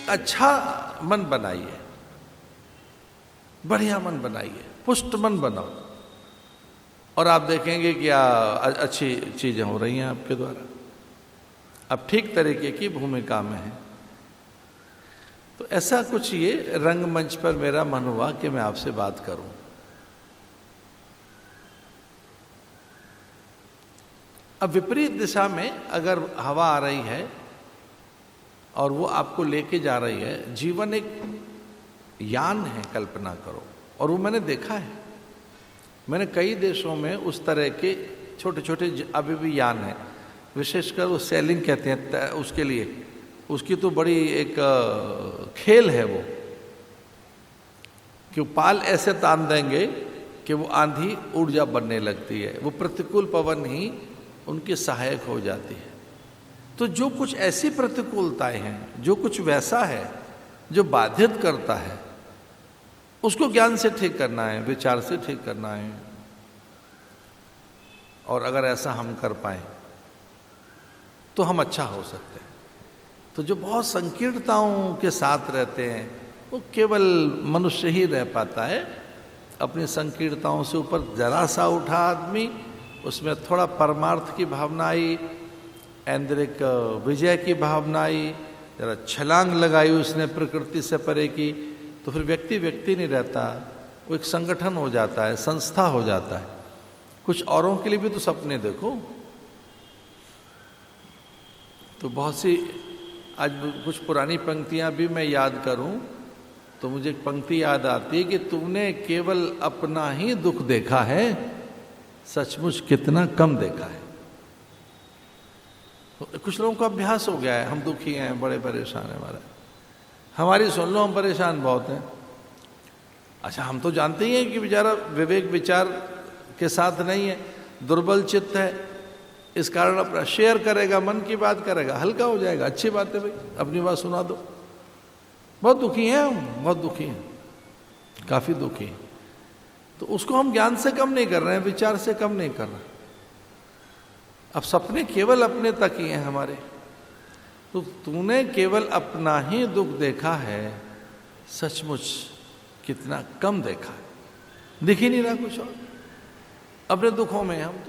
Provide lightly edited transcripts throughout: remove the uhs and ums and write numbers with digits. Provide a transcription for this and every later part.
एक अच्छा मन बनाइए, बढ़िया मन बनाइए, पुष्ट मन बनाओ, और आप देखेंगे कि अच्छी चीजें हो रही हैं आपके द्वारा, आप ठीक तरीके की भूमिका में हैं। तो ऐसा कुछ ये रंगमंच पर मेरा मन हुआ कि मैं आपसे बात करूं। अब विपरीत दिशा में अगर हवा आ रही है और वो आपको लेके जा रही है, जीवन एक यान है, कल्पना करो। और वो मैंने देखा है, मैंने कई देशों में उस तरह के छोटे छोटे अभी भी यान है, विशेषकर वो सेलिंग कहते हैं, उसके लिए उसकी तो बड़ी एक खेल है वो, कि पाल ऐसे तान देंगे कि वो आंधी ऊर्जा बनने लगती है, वो प्रतिकूल पवन ही उनकी सहायक हो जाती है। तो जो कुछ ऐसी प्रतिकूलताएं हैं, जो कुछ वैसा है जो बाधित करता है, उसको ज्ञान से ठीक करना है, विचार से ठीक करना है। और अगर ऐसा हम कर पाए तो हम अच्छा हो सकते हैं। तो जो बहुत संकीर्णताओं के साथ रहते हैं, वो केवल मनुष्य ही रह पाता है। अपनी संकीर्णताओं से ऊपर जरा सा उठा आदमी, उसमें थोड़ा परमार्थ की भावना आई, ऐन्द्रिक विजय की भावना आई, जरा छलांग लगाई उसने प्रकृति से परे की, तो फिर व्यक्ति व्यक्ति नहीं रहता, वो एक संगठन हो जाता है, संस्था हो जाता है। कुछ औरों के लिए भी तो सपने देखो। तो बहुत सी आज कुछ पुरानी पंक्तियां भी मैं याद करूं तो मुझे एक पंक्ति याद आती है कि तुमने केवल अपना ही दुख देखा है, सचमुच कितना कम देखा है। तो कुछ लोगों का अभ्यास हो गया है, हम दुखी हैं, बड़े परेशान हैं, हमारी सुन लो, हम परेशान बहुत हैं। अच्छा, हम तो जानते ही हैं कि बेचारा विवेक विचार के साथ नहीं है, दुर्बल चित्त है, इस कारण अपना शेयर करेगा, मन की बात करेगा, हल्का हो जाएगा। अच्छी बात है भाई, अपनी बात सुना दो। बहुत दुखी हैं हम, बहुत दुखी हैं, काफी दुखी हैं। तो उसको हम ज्ञान से कम नहीं कर रहे हैं, विचार से कम नहीं कर रहे। अब सपने केवल अपने तक ही हैं हमारे। तो तूने केवल अपना ही दुख देखा है, सचमुच कितना कम देखा है। दिख ही नहीं रहा कुछ और, अपने दुखों में हम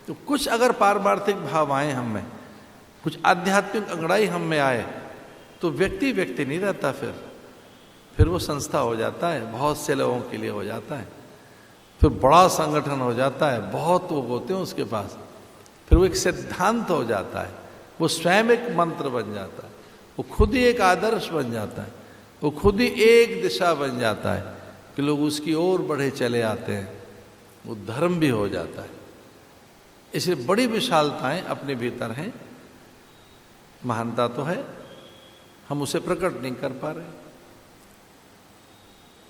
तो कुछ अगर पारमार्थिक भाव आए हम में, कुछ आध्यात्मिक अंगड़ाई हम में आए, तो व्यक्ति व्यक्ति नहीं रहता, फिर वो संस्था हो जाता है, बहुत से लोगों के लिए हो जाता है, फिर बड़ा संगठन हो जाता है, बहुत लोग होते हैं उसके पास, फिर वो एक सिद्धांत हो जाता है, वो स्वयं एक मंत्र बन जाता है, वो खुद ही एक आदर्श बन जाता है, वो खुद ही एक दिशा बन जाता है कि लोग उसकी ओर बढ़े चले आते हैं, वो धर्म भी हो जाता है। इसलिए बड़ी विशालताएं अपने भीतर हैं, महानता तो है, हम उसे प्रकट नहीं कर पा रहे।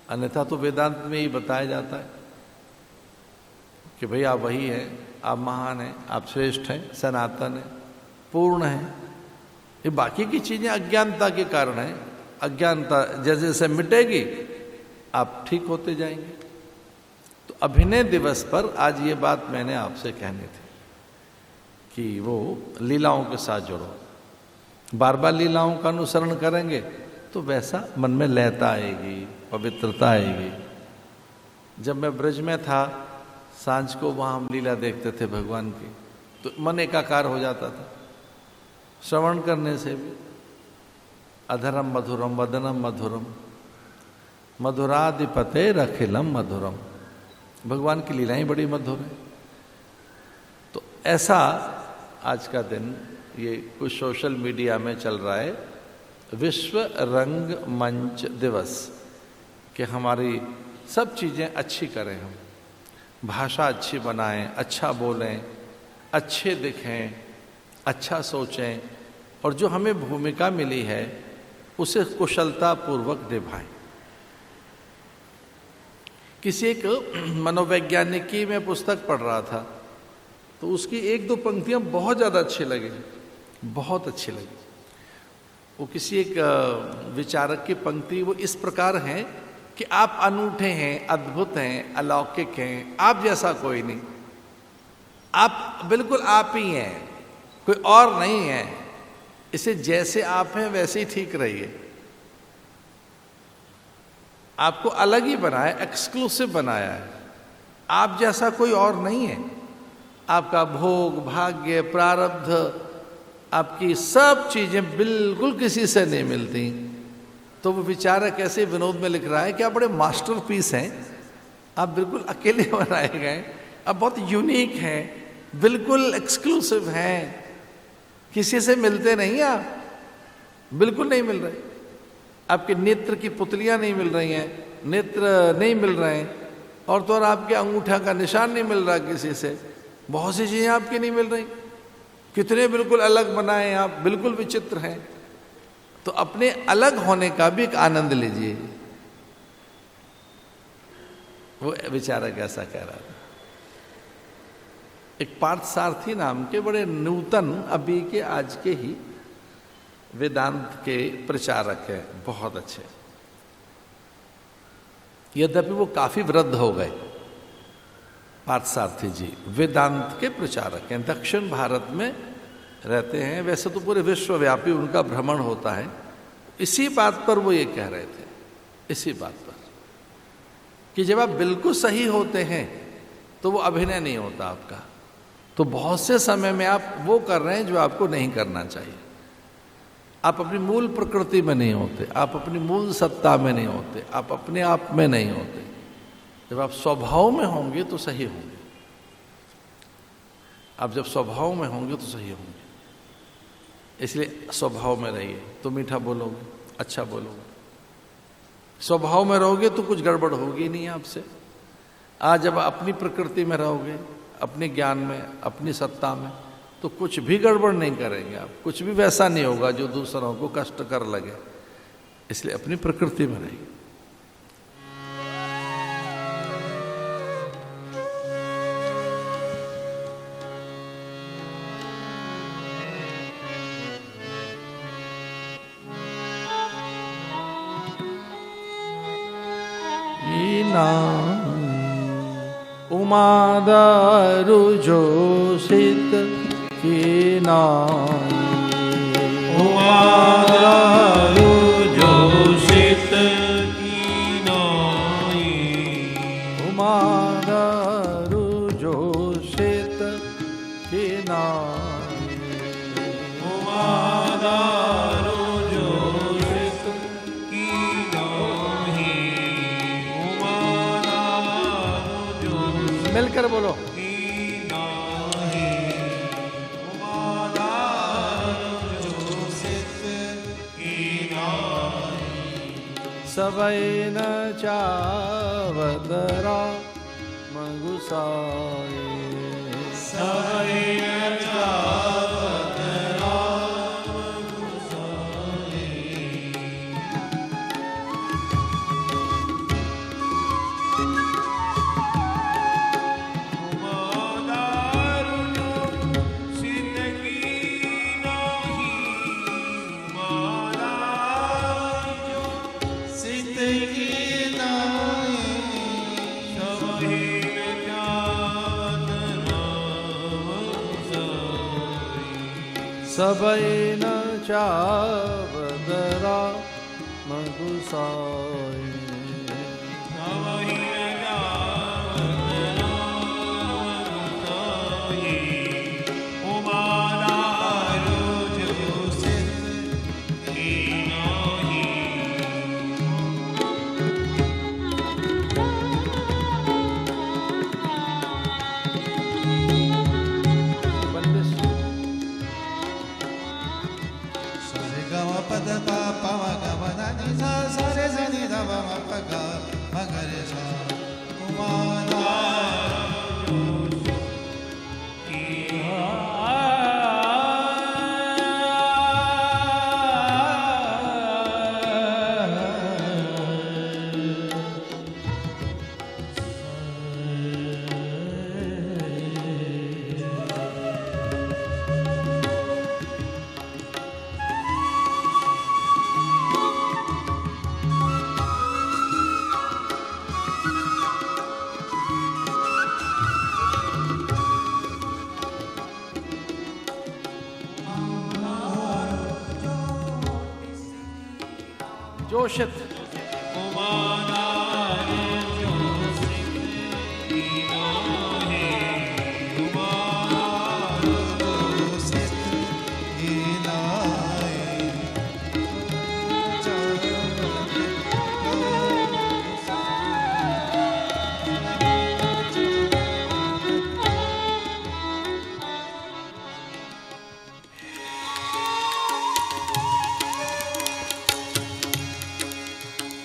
अन्यथा तो वेदांत में ही बताया जाता है कि भाई आप वही हैं, आप महान हैं, आप श्रेष्ठ हैं, सनातन हैं, पूर्ण हैं। ये बाकी की चीजें अज्ञानता के कारण है। अज्ञानता जैसे जैसे मिटेगी आप ठीक होते जाएंगे। तो अभिनय दिवस पर आज ये बात मैंने आपसे कहनी थी कि वो लीलाओं के साथ जुड़ो। बार बार लीलाओं का अनुसरण करेंगे तो वैसा मन में लयता आएगी, पवित्रता आएगी। जब मैं ब्रज में था, सांझ को वहाँ हम लीला देखते थे भगवान की, तो मन एकाकार हो जाता था। श्रवण करने से भी अधरम मधुरम वदनम मधुरम मधुराधिपते रखिलम मधुरम, भगवान की लीलाएं बड़ी मधुर है। तो ऐसा आज का दिन ये कुछ सोशल मीडिया में चल रहा है, विश्व रंग मंच दिवस, कि हमारी सब चीज़ें अच्छी करें, हम भाषा अच्छी बनाएं, अच्छा बोलें, अच्छे दिखें, अच्छा सोचें, और जो हमें भूमिका मिली है उसे कुशलता पूर्वक निभाएं। किसी एक मनोवैज्ञानिक की मैं पुस्तक पढ़ रहा था, तो उसकी एक दो पंक्तियां बहुत ज़्यादा अच्छी लगी, बहुत अच्छी लगी। वो किसी एक विचारक की पंक्ति वो इस प्रकार है कि आप अनूठे हैं, अद्भुत हैं, अलौकिक हैं, आप जैसा कोई नहीं, आप बिल्कुल आप ही हैं, कोई और नहीं है। इसे जैसे आप हैं वैसे ही ठीक रहिए। आपको अलग ही बनाया, एक्सक्लूसिव बनाया है। आप जैसा कोई और नहीं है। आपका भोग, भाग्य, प्रारब्ध, आपकी सब चीजें बिल्कुल किसी से नहीं मिलती। तो वो बेचारा कैसे विनोद में लिख रहा है कि आप बड़े मास्टरपीस हैं, आप बिल्कुल अकेले बनाए गए, आप बहुत यूनिक हैं, बिल्कुल एक्सक्लूसिव हैं, किसी से मिलते नहीं आप, बिल्कुल नहीं मिल रहे। आपके नेत्र की पुतलियां नहीं मिल रही हैं, नेत्र नहीं मिल रहे हैं, और तो और आपके अंगूठा का निशान नहीं मिल रहा किसी से, बहुत सी चीजें आपकी नहीं मिल रही। कितने बिल्कुल अलग बनाए आप, बिल्कुल विचित्र हैं। तो अपने अलग होने का भी एक आनंद लीजिए। वो बेचारा कैसा कह रहा था। एक पार्थसारथी नाम के बड़े नूतन, अभी के आज के ही वेदांत के प्रचारक हैं, बहुत अच्छे। यद्यपि वो काफी वृद्ध हो गए। पार्थसारथी जी वेदांत के प्रचारक हैं, दक्षिण भारत में रहते हैं। वैसे तो पूरे विश्वव्यापी उनका भ्रमण होता है। इसी बात पर वो ये कह रहे थे, इसी बात पर, कि जब आप बिल्कुल सही होते हैं तो वो अभिनय नहीं होता आपका। तो बहुत से समय में आप वो कर रहे हैं जो आपको नहीं करना चाहिए। आप अपनी मूल प्रकृति में नहीं होते, आप अपनी मूल सत्ता में नहीं होते, आप अपने आप में नहीं होते। जब आप स्वभाव में होंगे तो सही होंगे। आप जब स्वभाव में होंगे तो सही होंगे। इसलिए स्वभाव में रहिए तो मीठा बोलोगे, अच्छा बोलोगे। स्वभाव में रहोगे तो कुछ गड़बड़ होगी नहीं आपसे। आज जब अपनी प्रकृति में रहोगे, अपने ज्ञान में, अपनी सत्ता में, तो कुछ भी गड़बड़ नहीं करेंगे आप। कुछ भी वैसा नहीं होगा जो दूसरों को कष्ट कर लगे। इसलिए अपनी प्रकृति में रहिए। उमादारु जोषित की नाई, उमादारु जोषित की नाई, उमादारु जोषित की नाई, उमादारु जोषित की नाई, उमादारु जोषित मिलकर बोलो। की नाई, उमादारु जोषित की नाई, सबई न चावतरा मगुसाई, सबई न चावतरा मगुसाई, उमादारु जोषित की नाई, उमादारु जोषित की नाई, सबई न चावतरा मगुसाई, सबई न चावतरा मगुसाई। सबई न चावतरा मगुसाई, उमादारु जोषित की नाई। बंदिश। सरे ग म प द प प म ग म द नि सा सा रे सा नि ध प म प ग म ग रे सा उमादारु जोषित